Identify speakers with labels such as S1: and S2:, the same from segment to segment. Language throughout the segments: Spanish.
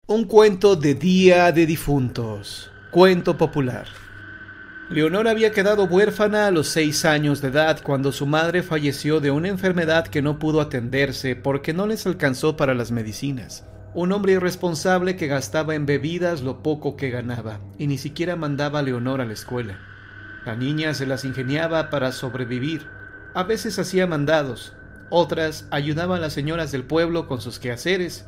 S1: Un cuento de Día de Difuntos. Cuento popular. Leonor había quedado huérfana a los 6 años de edad cuando su madre falleció de una enfermedad que no pudo atenderse porque no les alcanzó para las medicinas. Un hombre irresponsable que gastaba en bebidas lo poco que ganaba y ni siquiera mandaba a Leonor a la escuela. La niña se las ingeniaba para sobrevivir. A veces hacía mandados, otras ayudaba a las señoras del pueblo con sus quehaceres,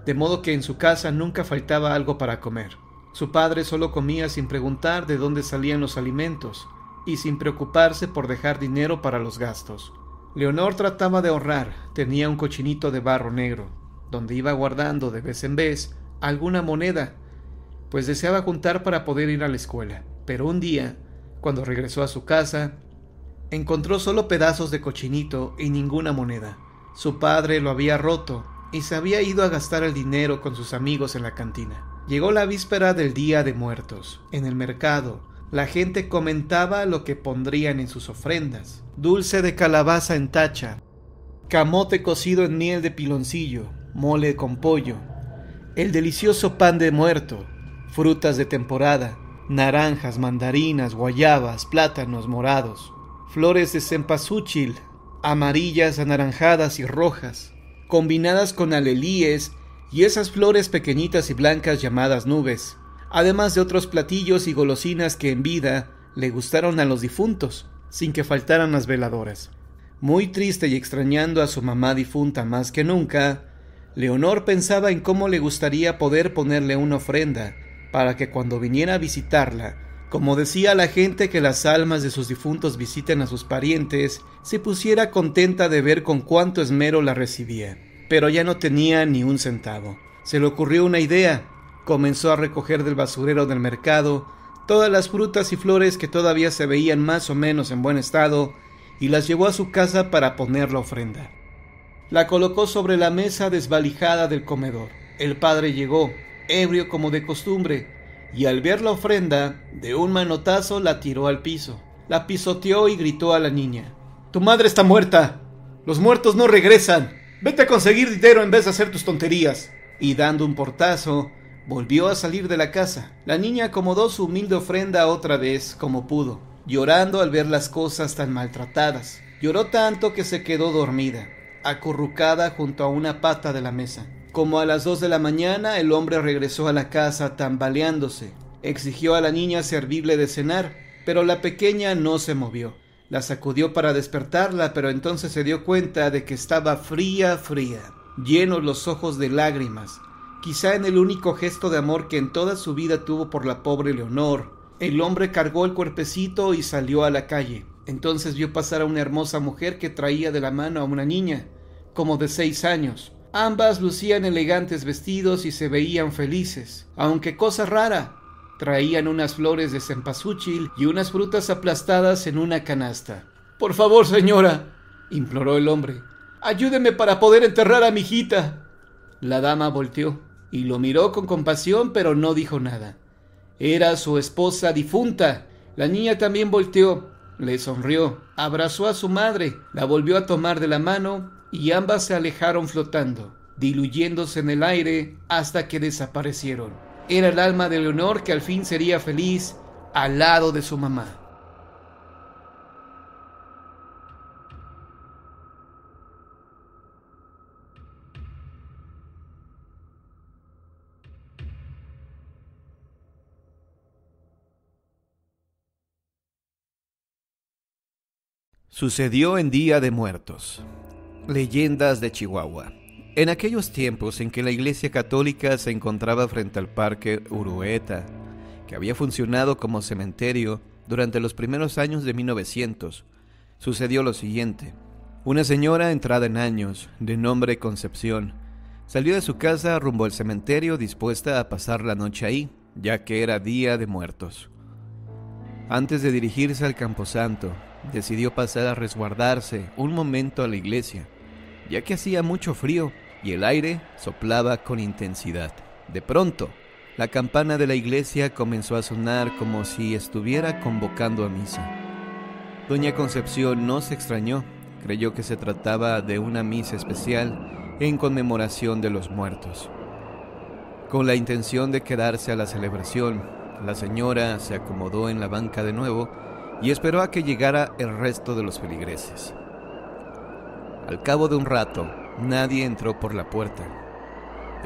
S1: de modo que en su casa nunca faltaba algo para comer. Su padre solo comía sin preguntar de dónde salían los alimentos y sin preocuparse por dejar dinero para los gastos. Leonor trataba de ahorrar, tenía un cochinito de barro negro, donde iba guardando de vez en vez alguna moneda, pues deseaba juntar para poder ir a la escuela. Pero un día, cuando regresó a su casa, encontró solo pedazos de cochinito y ninguna moneda. Su padre lo había roto y se había ido a gastar el dinero con sus amigos en la cantina. Llegó la víspera del Día de Muertos. En el mercado, la gente comentaba lo que pondrían en sus ofrendas: dulce de calabaza en tacha, camote cocido en miel de piloncillo, mole con pollo, el delicioso pan de muerto, frutas de temporada, naranjas, mandarinas, guayabas, plátanos morados, flores de cempasúchil, amarillas, anaranjadas y rojas, combinadas con alelíes y esas flores pequeñitas y blancas llamadas nubes, además de otros platillos y golosinas que en vida le gustaron a los difuntos, sin que faltaran las veladoras. Muy triste y extrañando a su mamá difunta más que nunca, Leonor pensaba en cómo le gustaría poder ponerle una ofrenda para que cuando viniera a visitarla, como decía la gente que las almas de sus difuntos visiten a sus parientes, se pusiera contenta de ver con cuánto esmero la recibía. Pero ya no tenía ni un centavo. Se le ocurrió una idea. Comenzó a recoger del basurero del mercado todas las frutas y flores que todavía se veían más o menos en buen estado y las llevó a su casa para poner la ofrenda. La colocó sobre la mesa desvalijada del comedor. El padre llegó, ebrio como de costumbre, y al ver la ofrenda, de un manotazo la tiró al piso. La pisoteó y gritó a la niña: «Tu madre está muerta. Los muertos no regresan. Vete a conseguir dinero en vez de hacer tus tonterías». Y dando un portazo, volvió a salir de la casa. La niña acomodó su humilde ofrenda otra vez como pudo, llorando al ver las cosas tan maltratadas. Lloró tanto que se quedó dormida, acurrucada junto a una pata de la mesa. Como a las 2 de la mañana, el hombre regresó a la casa tambaleándose. Exigió a la niña servirle de cenar, pero la pequeña no se movió. La sacudió para despertarla, pero entonces se dio cuenta de que estaba fría, llenos los ojos de lágrimas, quizá en el único gesto de amor que en toda su vida tuvo por la pobre Leonor. El hombre cargó el cuerpecito y salió a la calle. Entonces vio pasar a una hermosa mujer que traía de la mano a una niña, como de 6 años. Ambas lucían elegantes vestidos y se veían felices, aunque cosa rara, traían unas flores de cempasúchil y unas frutas aplastadas en una canasta. «Por favor, señora», imploró el hombre, «ayúdeme para poder enterrar a mi hijita». La dama volteó y lo miró con compasión, pero no dijo nada. Era su esposa difunta. La niña también volteó, le sonrió, abrazó a su madre, la volvió a tomar de la mano y ambas se alejaron flotando, diluyéndose en el aire hasta que desaparecieron. Era el alma de Leonor que al fin sería feliz al lado de su mamá.
S2: Sucedió en Día de Muertos. Leyendas de Chihuahua. En aquellos tiempos en que la Iglesia Católica se encontraba frente al Parque Urueta, que había funcionado como cementerio durante los primeros años de 1900, sucedió lo siguiente. Una señora entrada en años, de nombre Concepción, salió de su casa rumbo al cementerio dispuesta a pasar la noche ahí, ya que era Día de Muertos. Antes de dirigirse al camposanto, decidió pasar a resguardarse un momento a la iglesia, ya que hacía mucho frío y el aire soplaba con intensidad. De pronto, la campana de la iglesia comenzó a sonar como si estuviera convocando a misa. Doña Concepción no se extrañó, creyó que se trataba de una misa especial en conmemoración de los muertos. Con la intención de quedarse a la celebración, la señora se acomodó en la banca de nuevo y esperó a que llegara el resto de los feligreses. Al cabo de un rato, nadie entró por la puerta.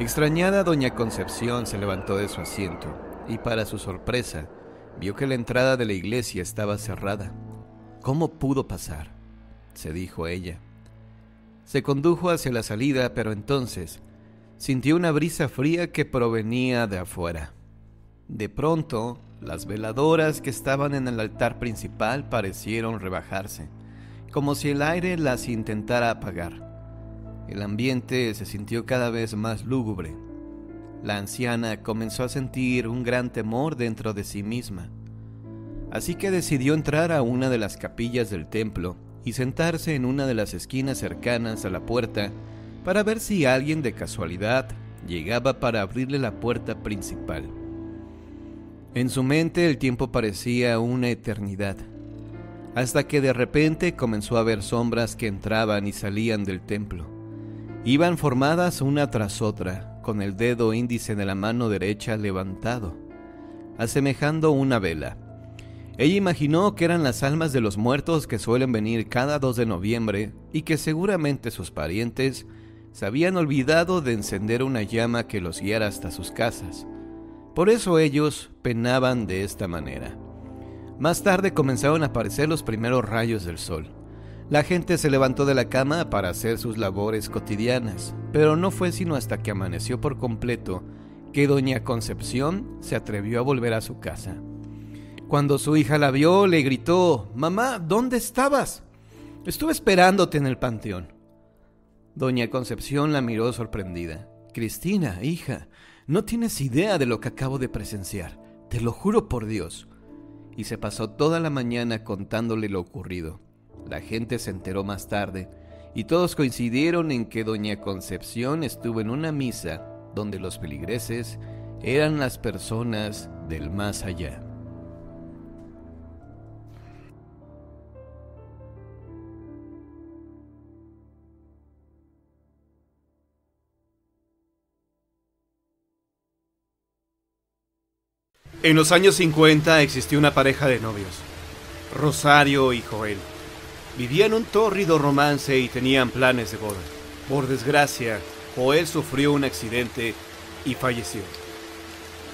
S2: Extrañada, doña Concepción se levantó de su asiento y, para su sorpresa, vio que la entrada de la iglesia estaba cerrada. ¿Cómo pudo pasar?, se dijo ella. Se condujo hacia la salida, pero entonces sintió una brisa fría que provenía de afuera. De pronto, las veladoras que estaban en el altar principal parecieron rebajarse, como si el aire las intentara apagar. El ambiente se sintió cada vez más lúgubre. La anciana comenzó a sentir un gran temor dentro de sí misma. Así que decidió entrar a una de las capillas del templo y sentarse en una de las esquinas cercanas a la puerta para ver si alguien de casualidad llegaba para abrirle la puerta principal. En su mente el tiempo parecía una eternidad, hasta que de repente comenzó a ver sombras que entraban y salían del templo. Iban formadas una tras otra, con el dedo índice de la mano derecha levantado, asemejando una vela. Ella imaginó que eran las almas de los muertos que suelen venir cada 2 de noviembre y que seguramente sus parientes se habían olvidado de encender una llama que los guiara hasta sus casas. Por eso ellos penaban de esta manera. Más tarde comenzaron a aparecer los primeros rayos del sol. La gente se levantó de la cama para hacer sus labores cotidianas, pero no fue sino hasta que amaneció por completo que doña Concepción se atrevió a volver a su casa. Cuando su hija la vio, le gritó: «Mamá, ¿dónde estabas? Estuve esperándote en el panteón». Doña Concepción la miró sorprendida. «Cristina, hija, no tienes idea de lo que acabo de presenciar, te lo juro por Dios». Y se pasó toda la mañana contándole lo ocurrido. La gente se enteró más tarde y todos coincidieron en que doña Concepción estuvo en una misa donde los feligreses eran las personas del más allá.
S1: En los años 50 existió una pareja de novios, Rosario y Joel. Vivían un tórrido romance y tenían planes de boda. Por desgracia, Joel sufrió un accidente y falleció.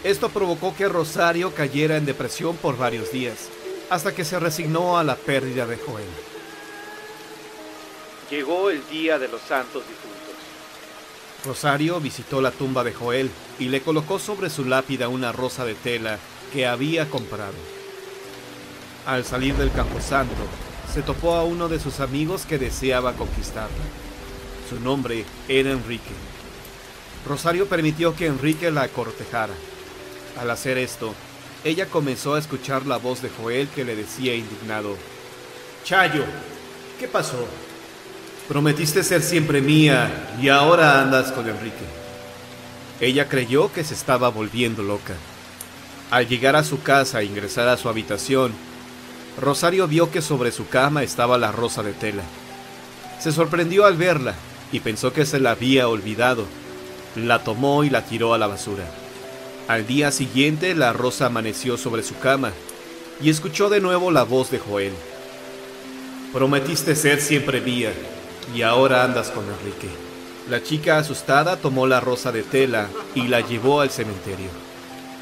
S1: Esto provocó que Rosario cayera en depresión por varios días, hasta que se resignó a la pérdida de Joel. Llegó el día de los santos difuntos. Rosario visitó la tumba de Joel y le colocó sobre su lápida una rosa de tela que había comprado. Al salir del camposanto, se topó a uno de sus amigos que deseaba conquistarla. Su nombre era Enrique. Rosario permitió que Enrique la cortejara. Al hacer esto, ella comenzó a escuchar la voz de Joel que le decía indignado: «Chayo, ¿qué pasó? Prometiste ser siempre mía y ahora andas con Enrique». Ella creyó que se estaba volviendo loca. Al llegar a su casa e ingresar a su habitación, Rosario vio que sobre su cama estaba la rosa de tela. Se sorprendió al verla y pensó que se la había olvidado. La tomó y la tiró a la basura. Al día siguiente, la rosa amaneció sobre su cama y escuchó de nuevo la voz de Joel: «Prometiste ser siempre mía y ahora andas con Enrique». La chica, asustada, tomó la rosa de tela y la llevó al cementerio.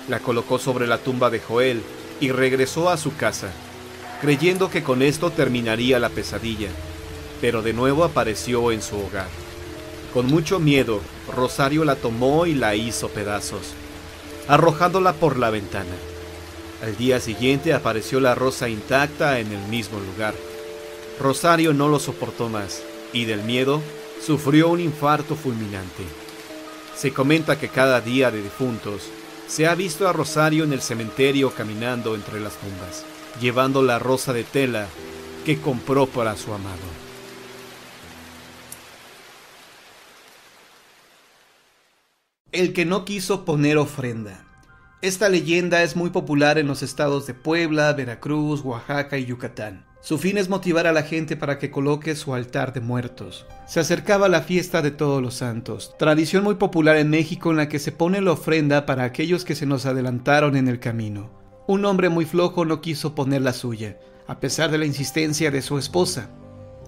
S1: La colocó sobre la tumba de Joel y regresó a su casa, creyendo que con esto terminaría la pesadilla, pero de nuevo apareció en su hogar. Con mucho miedo, Rosario la tomó y la hizo pedazos, arrojándola por la ventana. Al día siguiente apareció la rosa intacta en el mismo lugar. Rosario no lo soportó más y del miedo sufrió un infarto fulminante. Se comenta que cada día de difuntos se ha visto a Rosario en el cementerio caminando entre las tumbas, llevando la rosa de tela que compró para su amado. El que no quiso poner ofrenda. Esta leyenda es muy popular en los estados de Puebla, Veracruz, Oaxaca y Yucatán. Su fin es motivar a la gente para que coloque su altar de muertos. Se acercaba la fiesta de Todos los Santos, tradición muy popular en México en la que se pone la ofrenda para aquellos que se nos adelantaron en el camino. Un hombre muy flojo no quiso poner la suya, a pesar de la insistencia de su esposa.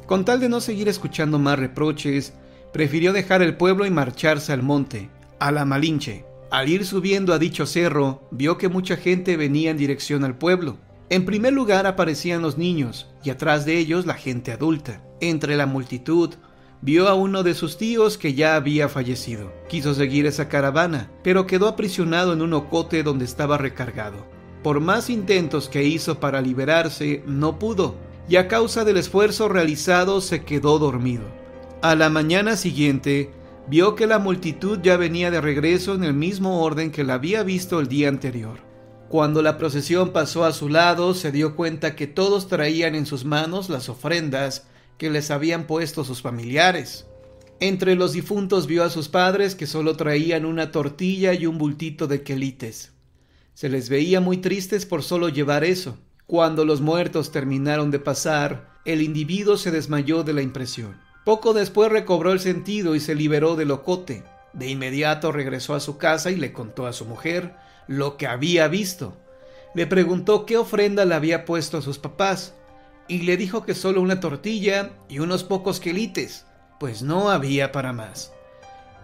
S1: Con tal de no seguir escuchando más reproches, prefirió dejar el pueblo y marcharse al monte, a la Malinche. Al ir subiendo a dicho cerro, vio que mucha gente venía en dirección al pueblo. En primer lugar aparecían los niños, y atrás de ellos la gente adulta. Entre la multitud, vio a uno de sus tíos que ya había fallecido. Quiso seguir esa caravana, pero quedó aprisionado en un ocote donde estaba recargado. Por más intentos que hizo para liberarse, no pudo, y a causa del esfuerzo realizado se quedó dormido. A la mañana siguiente, vio que la multitud ya venía de regreso en el mismo orden que la había visto el día anterior. Cuando la procesión pasó a su lado, se dio cuenta que todos traían en sus manos las ofrendas que les habían puesto sus familiares. Entre los difuntos vio a sus padres que solo traían una tortilla y un bultito de quelites. Se les veía muy tristes por solo llevar eso. Cuando los muertos terminaron de pasar, el individuo se desmayó de la impresión. Poco después recobró el sentido y se liberó del ocote. De inmediato regresó a su casa y le contó a su mujer lo que había visto. Le preguntó qué ofrenda le había puesto a sus papás y le dijo que solo una tortilla y unos pocos quelites, pues no había para más.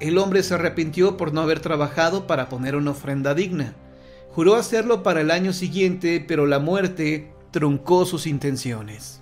S1: El hombre se arrepintió por no haber trabajado para poner una ofrenda digna. Juró hacerlo para el año siguiente, pero la muerte truncó sus intenciones.